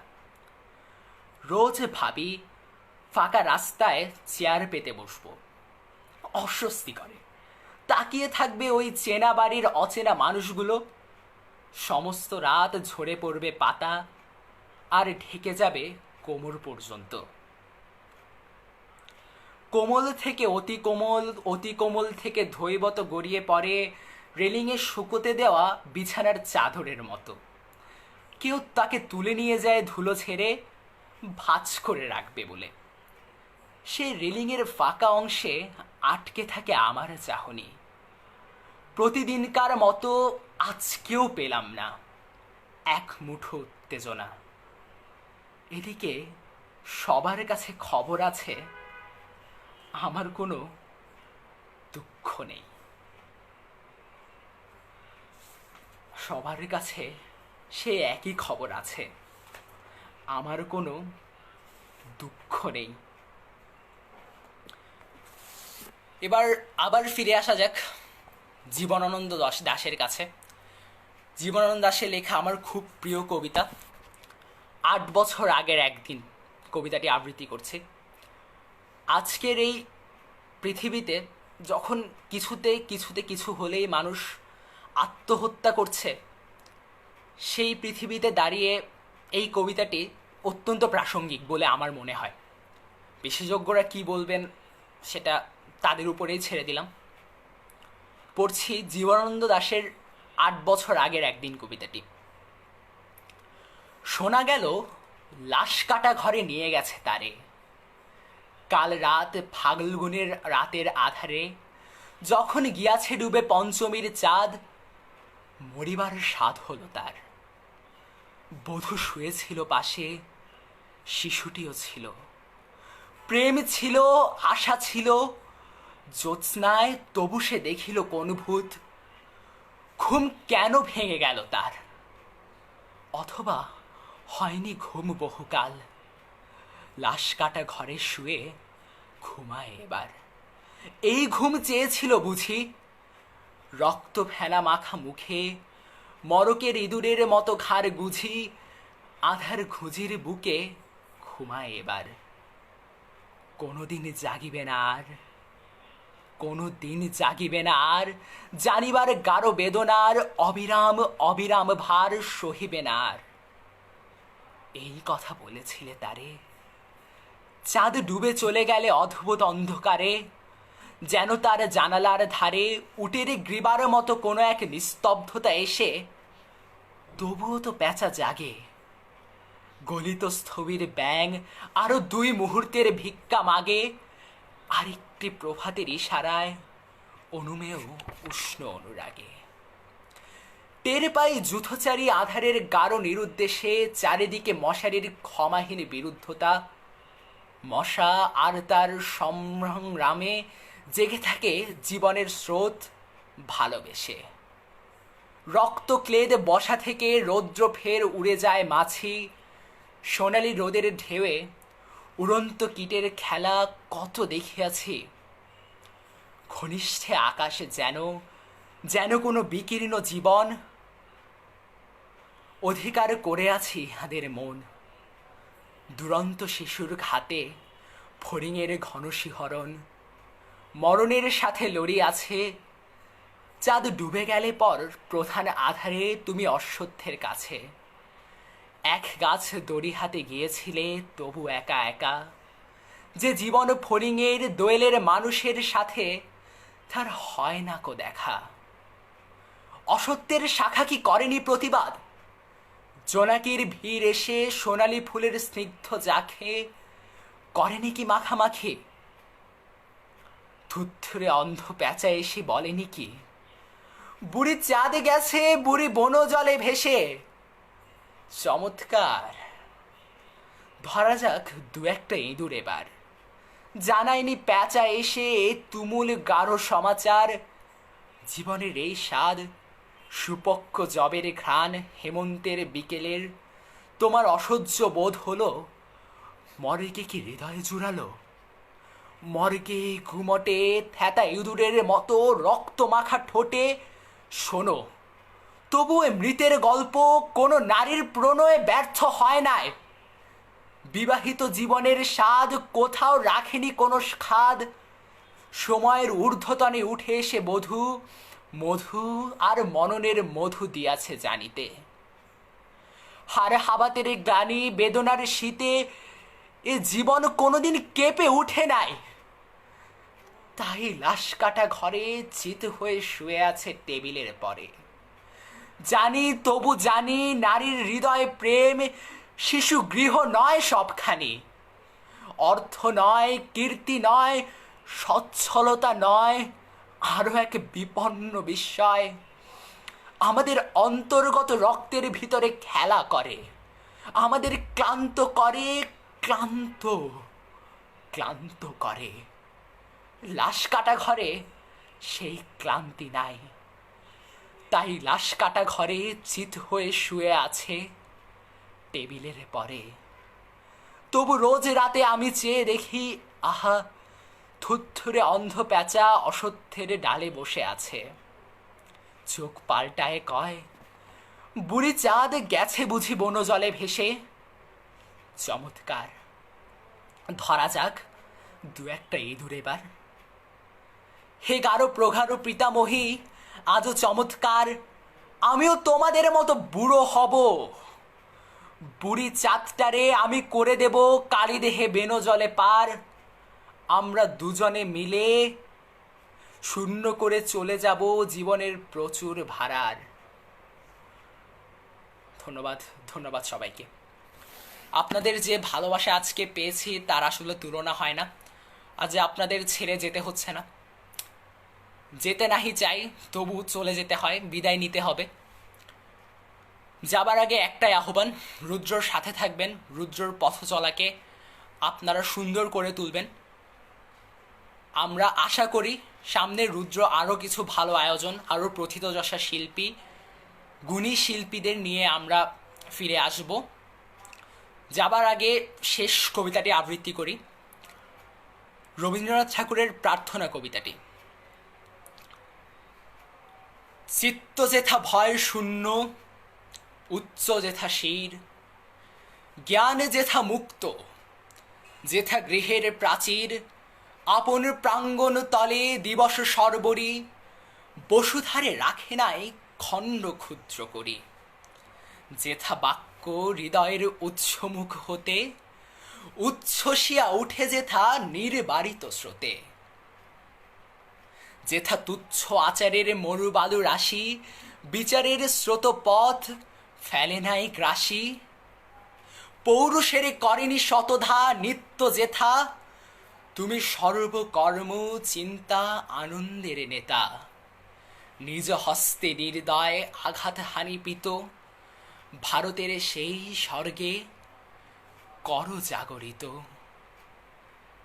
রোজ ভাবি ফাঁকা রাস্তায় চেয়ার পেতে বসবো, অস্বস্তি করে। তাকিয়ে থাকবে ওই চেনা বাড়ির অচেনা মানুষগুলো। সমস্ত রাত ঝরে পড়বে পাতা, আর ঢেকে যাবে কোমর পর্যন্ত। কোমল থেকে অতি কোমল, অতি কোমল থেকে ধৈবত গড়িয়ে পড়ে রেলিংয়ে শুকোতে দেওয়া বিছানার চাদরের মতো। কেউ তাকে তুলে নিয়ে যায় ধুলো ছেড়ে, ভাঁজ করে রাখবে বলে। সেই রেলিংয়ের ফাঁকা অংশে আটকে থাকে আমার চাহনি। প্রতিদিনকার মতো আজকেও পেলাম না এক মুঠো উত্তেজনা। এদিকে সবার কাছে খবর আছে আমার কোনো দুঃখ নেই। সবার কাছে সে একই খবর আছে, আমার কোনো দুঃখ নেই। এবার আবার ফিরে আসা যাক জীবনানন্দ দাশের কাছে। জীবনানন্দ দাশের লেখা আমার খুব প্রিয় কবিতা ৮ বছর আগের একদিন কবিতাটি আবৃত্তি করছি। আজকের এই পৃথিবীতে যখন কিছুতে কিছু হলেই মানুষ আত্মহত্যা করছে, সেই পৃথিবীতে দাঁড়িয়ে এই কবিতাটি অত্যন্ত প্রাসঙ্গিক বলে আমার মনে হয়। বিশেষজ্ঞরা কি বলবেন সেটা তাদের উপরেই ছেড়ে দিলাম। পড়ছি জীবনানন্দ দাশের ৮ বছর আগের একদিন কবিতাটি। শোনা গেল লাশ কাটা ঘরে নিয়ে গেছে তারে। কাল রাত ফাল্গুনের রাতের আধারে, যখন গিয়াছে ডুবে পঞ্চমীর চাঁদ, মরিবার স্বাদ হলো তার। বধূ শুয়েছিল পাশে, শিশুটিও ছিল। প্রেম ছিল, আশা ছিল, জ্যোৎস্নায় তবু সে দেখিল কোন ভূত। ঘুম কেন ভেঙে গেল তার? অথবা হয়নি ঘুম বহুকাল। লাশ কাটা ঘরে শুয়ে ঘুমায় এবার। এই ঘুম চেয়েছিল বুঝি? রক্ত ফেনা মাখা মুখে, মরকের ইঁদুরের মতো ঘাড় গুঝি আধার খুঁজির বুকে ঘুমায় এবার। কোনোদিন জাগিবে না আর, কোনোদিন জাগিবে না আর, জানিবার গাঢ় বেদনার অবিরাম অবিরাম ভার সহিবে না আর। এই কথা বলেছিলে তারে। চাঁদ ডুবে চলে গেলে অদ্ভুত অন্ধকারে, যেন তার জানালার ধারে উটের গ্রীবার মতো কোনো এক নিস্তব্ধতা এসে, তবুও তো প্যাঁচা জাগে। গলিত স্থবির ব্যাং আরো 2 মুহূর্তের ভিক্ষা মাগে, আরেকটি প্রভাতের ইশারায় অনুমেয় উষ্ণ অনুরাগে। টের পাই যূথচারী আধারের গাঢ় নিরুদ্দেশে চারিদিকে মশারির ক্ষমাহীন বিরুদ্ধতা। মশা আর তার সংগ্রামে জেগে থাকে জীবনের স্রোত ভালোবেসে। রক্ত ক্লেদ বসা থেকে রৌদ্র ফের উড়ে যায় মাছি। সোনালি রোদের ঢেউয়ে উড়ন্ত কীটের খেলা কত দেখিয়াছি। ঘনিষ্ঠে আকাশে যেন যেন কোনো বিকীর্ণ জীবন, অধিকার করে আছি ইহাদের মন। দুরন্ত শিশুর ঘাতে ফড়িংয়ের ঘন শিহরণ, মরণের সাথে লড়িয়াছে। চাঁদ ডুবে গেলে পর প্রধান আধারে তুমি অশ্বত্থের কাছে। এক গাছ দড়ি হাতে গিয়েছিলে তবু একা একা, যে জীবন ফড়িংয়ের দোয়েলের মানুষের সাথে তার হয় না কো দেখা। অসত্যের শাখা কি করেনি প্রতিবাদ? জোনাকির ভিড় এসে সোনালি ফুলের স্নিগ্ধ জাখে করেনি কি মাখামাখি? থুথুরে অন্ধ প্যাঁচা এসে বলেনি কি, বুড়ি চাঁদ গেছে বুড়ি বন জলে ভেসে? চমৎকার। ধরা যাক 2-1টা ইঁদুর এবার। জানায়নি প্যাঁচা এসে তুমুল গাঢ় সমাচার। জীবনের এই স্বাদ, সুপক্ক জবের ঘ্রাণ হেমন্তের বিকেলের, তোমার অসহ্য বোধ হলো মর্গে কি হৃদয়ে জুড়ালো? মর্গে ঘুমটে থ্যাতা ইঁদুরের মতো রক্ত মাখা ঠোঁটে শোনো, তবুও মৃতের গল্প কোনো নারীর প্রণয়ে ব্যর্থ হয় নাই। বিবাহিত জীবনের স্বাদ কোথাও রাখেনি কোনো খাদ। সময়ের ঊর্ধ্বতনে উঠে এসে বধূ মধু আর মননের মধু দিয়াছে জানিতে। হার হাবাতের গ্লানি বেদনার শীতে এ জীবন কোনোদিন কেঁপে উঠে নাই। তাই লাশ কাটা ঘরে চিত হয়ে শুয়ে আছে টেবিলের পরে। জানি তবু জানি নারীর হৃদয় প্রেম শিশু গৃহ নয় সবখানি। অর্থ নয়, কীর্তি নয়, সচ্ছলতা নয়, আরো এক বিপন্ন বিস্ময় আমাদের অন্তর্গত রক্তের ভিতরে খেলা করে, আমাদের ক্লান্ত করে, ক্লান্ত ক্লান্ত করে। লাশ কাটা ঘরে সেই ক্লান্তি নাই। তাই লাশ কাটা ঘরে চিত হয়ে শুয়ে আছে টেবিলের পরে। তবু রোজ রাতে আমি চেয়ে দেখি, আহা, থুথুরে অন্ধ প্যাঁচা অসত্যের ডালে বসে আছে। চোখ পাল্টায় কয়, বুড়ি চাঁদ গেছে বুঝি বন জলে ভেসে? চমৎকার। ধরা যাক 2-1টা ইঁদুর এবার। হে গাঢ় প্রগাঢ় পিতামহী, আজও চমৎকার। আমিও তোমাদের মতো বুড়ো হব। বুড়ি চাঁদটারে আমি করে দেব কালী দেহে বেনো জলে পার। আমরা দুজনে মিলে শূন্য করে চলে যাব জীবনের প্রচুর ভাড়ার। ধন্যবাদ, ধন্যবাদ সবাইকে। আপনাদের যে ভালোবাসা আজকে পেয়েছি তার আসলে তুলনা হয় না। আজ আপনাদের ছেড়ে যেতে হচ্ছে না, যেতে নাহি চাই তবু চলে যেতে হয়, বিদায় নিতে হবে। যাবার আগে একটাই আহ্বান, রুদ্রর সাথে থাকবেন, রুদ্রর পথ চলাকে আপনারা সুন্দর করে তুলবেন। আমরা আশা করি সামনে রুদ্র আরও কিছু ভালো আয়োজন, আরও প্রথিতযশা শিল্পী, গুণী শিল্পীদের নিয়ে আমরা ফিরে আসব। যাবার আগে শেষ কবিতাটি আবৃত্তি করি, রবীন্দ্রনাথ ঠাকুরের প্রার্থনা কবিতাটি। চিত্ত যেথা ভয় শূন্য, উচ্চ যেথা শির, জ্ঞানে যেথা মুক্ত, যেথা গৃহের প্রাচীর, আপন প্রাঙ্গণ তলে দিবস সর্বরি, বসুধারে রাখে নাই খণ্ড ক্ষুদ্র করি। যেথা বাক্য হৃদয়ের উৎসমুখ হতে, উচ্ছ্বসিয়া উঠে যেথা নির্বারিত স্রোতে। যেথা তুচ্ছ আচারের মরুবালু রাশি, বিচারের স্রোতপথ ফেলে নাই গ্রাসী। পৌরুষের করেনি শতধা নিত্য যেথা, তুমি সর্বকর্ম চিন্তা আনন্দের নেতা। নিজ হস্তে নির্দয় আঘাত হানিপিত, ভারতের সেই স্বর্গে কর জাগরিত।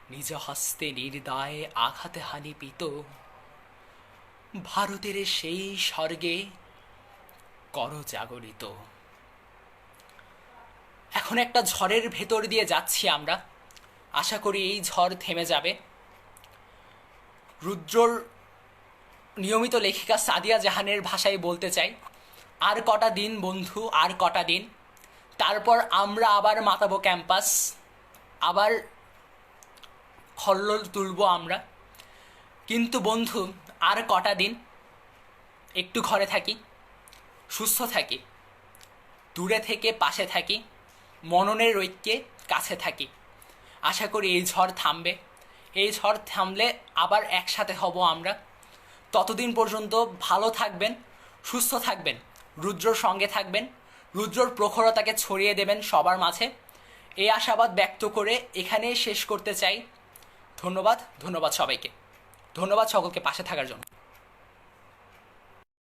নিজ হস্তে নির্দয় আঘাত হানিপিত, ভারতের সেই স্বর্গে কর জাগরিত। এখন একটা ঝড়ের ভেতর দিয়ে যাচ্ছি আমরা, আশা করি এই ঝড় থেমে যাবে। রুদ্রর নিয়মিত লেখিকা সাদিয়া জাহানের ভাষায় বলতে চাই, আর কটা দিন বন্ধু, আর কটা দিন, তারপর আমরা আবার মাতাবো ক্যাম্পাস, আবার হল্লোল তুলব আমরা। কিন্তু বন্ধু, আর কটা দিন একটু ঘরে থাকি, সুস্থ থাকি, দূরে থেকে পাশে থাকি, মননের ঐক্যে কাছে থাকি। আশা করি এই ঝড় থামবে। এই ঝড় থামলে আবার একসাথে হব আমরা। ততদিন পর্যন্ত ভালো থাকবেন, সুস্থ থাকবেন, রুদ্রর সঙ্গে থাকবেন, রুদ্রর প্রখরতাকে ছড়িয়ে দেবেন সবার মাঝে। এই আশাবাদ ব্যক্ত করে এখানে শেষ করতে চাই। ধন্যবাদ, ধন্যবাদ সবাইকে, ধন্যবাদ সকলকে পাশে থাকার জন্য।